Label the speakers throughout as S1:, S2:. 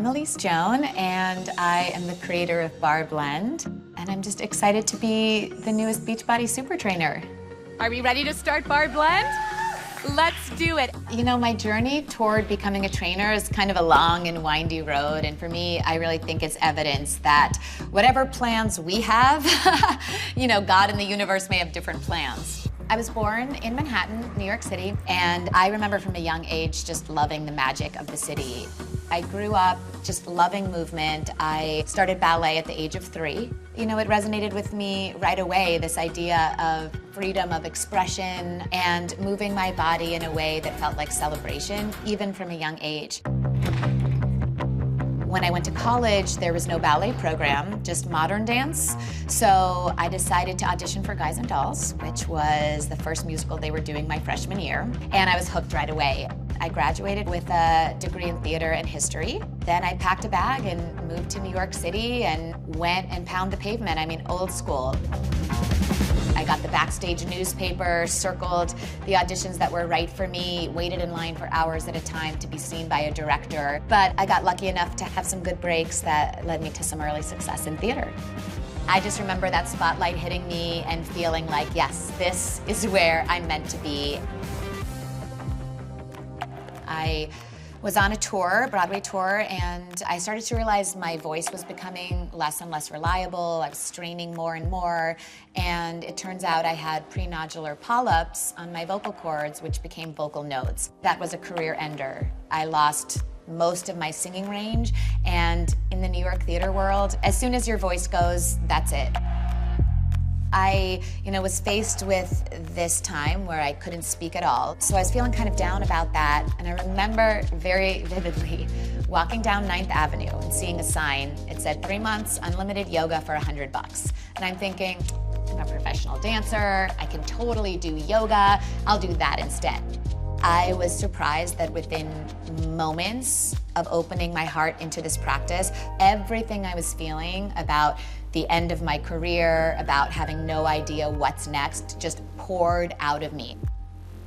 S1: I'm Elise Joan, and I am the creator of Bar Blend, and I'm just excited to be the newest Beachbody super trainer.
S2: Are we ready to start Bar Blend? Let's do it.
S1: You know, my journey toward becoming a trainer is kind of a long and windy road, and for me, I really think it's evidence that whatever plans we have, you know, God and the universe may have different plans. I was born in Manhattan, New York City, and I remember from a young age just loving the magic of the city. I grew up just loving movement. I started ballet at the age of 3. You know, it resonated with me right away, this idea of freedom of expression and moving my body in a way that felt like celebration, even from a young age. When I went to college, there was no ballet program, just modern dance. So I decided to audition for Guys and Dolls, which was the first musical they were doing my freshman year. And I was hooked right away. I graduated with a degree in theater and history. Then I packed a bag and moved to New York City and went and pounded the pavement. I mean, old school. I got the backstage newspaper, circled the auditions that were right for me, waited in line for hours at a time to be seen by a director. But I got lucky enough to have some good breaks that led me to some early success in theater. I just remember that spotlight hitting me and feeling like, yes, this is where I'm meant to be. I was on a tour, Broadway tour, and I started to realize my voice was becoming less and less reliable. I was straining more and more, and it turns out I had prenodular polyps on my vocal cords, which became vocal nodes. That was a career ender. I lost most of my singing range, and in the New York theater world, as soon as your voice goes, that's it. I, was faced with this time where I couldn't speak at all. So I was feeling kind of down about that. And I remember very vividly walking down 9th Avenue and seeing a sign. It said 3 months unlimited yoga for $100. And I'm thinking, I'm a professional dancer. I can totally do yoga. I'll do that instead. I was surprised that within moments of opening my heart into this practice, everything I was feeling about the end of my career, about having no idea what's next, just poured out of me.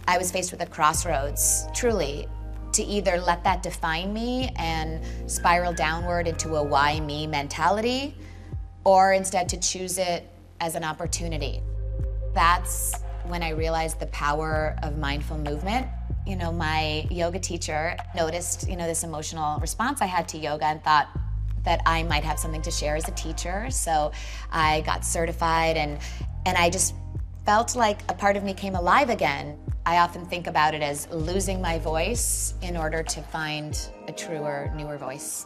S1: I was faced with a crossroads, truly, to either let that define me and spiral downward into a why me mentality, or instead to choose it as an opportunity. That's when I realized the power of mindful movement. My yoga teacher noticed, this emotional response I had to yoga and thought that I might have something to share as a teacher. So I got certified and I just felt like a part of me came alive again. I often think about it as losing my voice in order to find a truer, newer voice.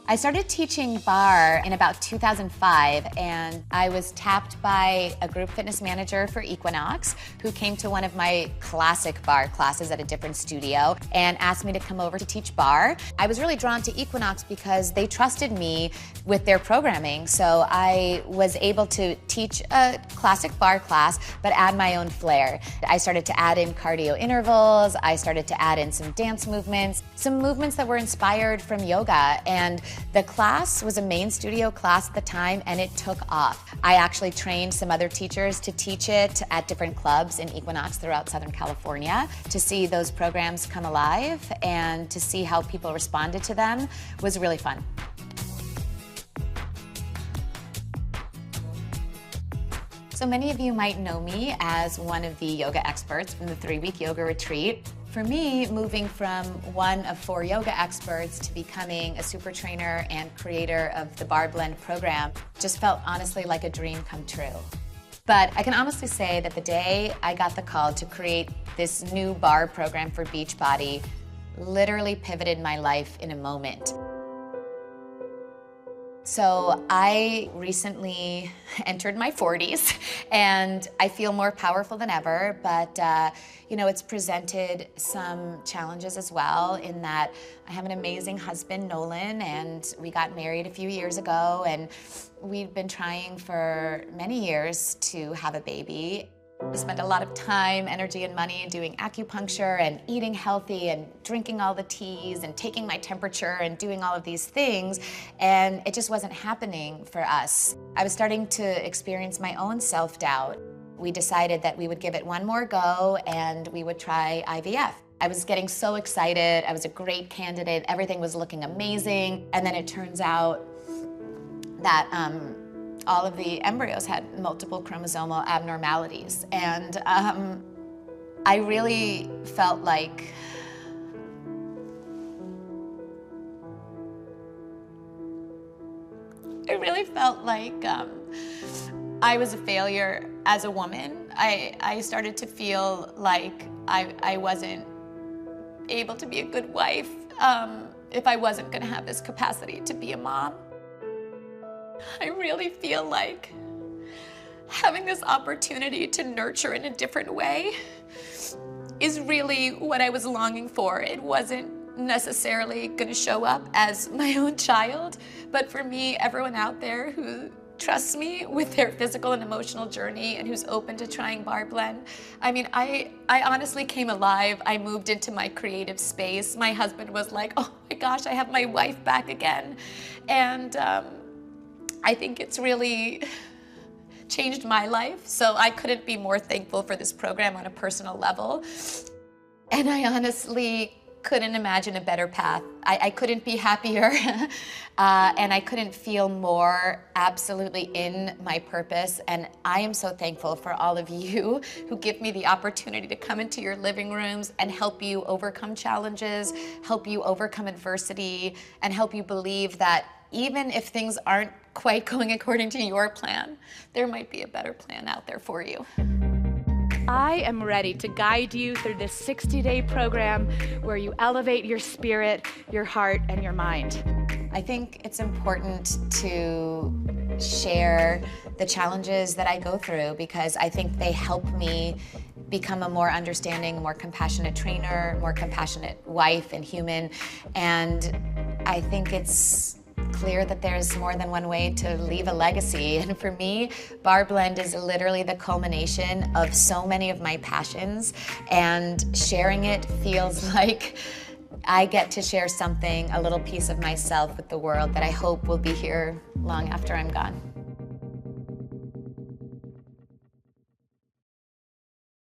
S1: I started teaching bar in about 2005, and I was tapped by a group fitness manager for Equinox who came to one of my classic bar classes at a different studio and asked me to come over to teach bar. I was really drawn to Equinox because they trusted me with their programming, so I was able to teach a classic bar class but add my own flair. I started to add in cardio intervals, I started to add in some dance movements, some movements that were inspired from yoga, and the class was a main studio class at the time, and it took off. I actually trained some other teachers to teach it at different clubs in Equinox throughout Southern California. To see those programs come alive and to see how people responded to them was really fun. So many of you might know me as one of the yoga experts from the 3-week yoga retreat. For me, moving from one of 4 yoga experts to becoming a super trainer and creator of the Bar Blend program just felt honestly like a dream come true. But I can honestly say that the day I got the call to create this new bar program for Beachbody literally pivoted my life in a moment. So I recently entered my 40s and I feel more powerful than ever, but it's presented some challenges as well in that I have an amazing husband, Nolan, and we got married a few years ago, and we've been trying for many years to have a baby. We spent a lot of time, energy, and money doing acupuncture and eating healthy and drinking all the teas and taking my temperature and doing all of these things, and it just wasn't happening for us. I was starting to experience my own self-doubt. We decided that we would give it one more go and we would try IVF. I was getting so excited. I was a great candidate. Everything was looking amazing. And then it turns out that all of the embryos had multiple chromosomal abnormalities. And I really felt like I was a failure as a woman. I started to feel like I wasn't able to be a good wife if I wasn't gonna have this capacity to be a mom. I really feel like having this opportunity to nurture in a different way is really what I was longing for. It wasn't necessarily gonna show up as my own child, but for me, everyone out there who trusts me with their physical and emotional journey and who's open to trying Bar Blend. I mean, I honestly came alive. I moved into my creative space. My husband was like, oh my gosh, I have my wife back again. And I think it's really changed my life. So I couldn't be more thankful for this program on a personal level. And I honestly couldn't imagine a better path. I couldn't be happier and I couldn't feel more absolutely in my purpose. And I am so thankful for all of you who give me the opportunity to come into your living rooms and help you overcome challenges, help you overcome adversity, and help you believe that even if things aren't quite going according to your plan, there might be a better plan out there for you.
S2: I am ready to guide you through this 60-day program where you elevate your spirit, your heart, and your mind.
S1: I think it's important to share the challenges that I go through because I think they help me become a more understanding, more compassionate trainer, more compassionate wife and human. And I think it's clear that there's more than one way to leave a legacy. And for me, Bar Blend is literally the culmination of so many of my passions, and sharing it feels like I get to share something, a little piece of myself with the world that I hope will be here long after I'm gone.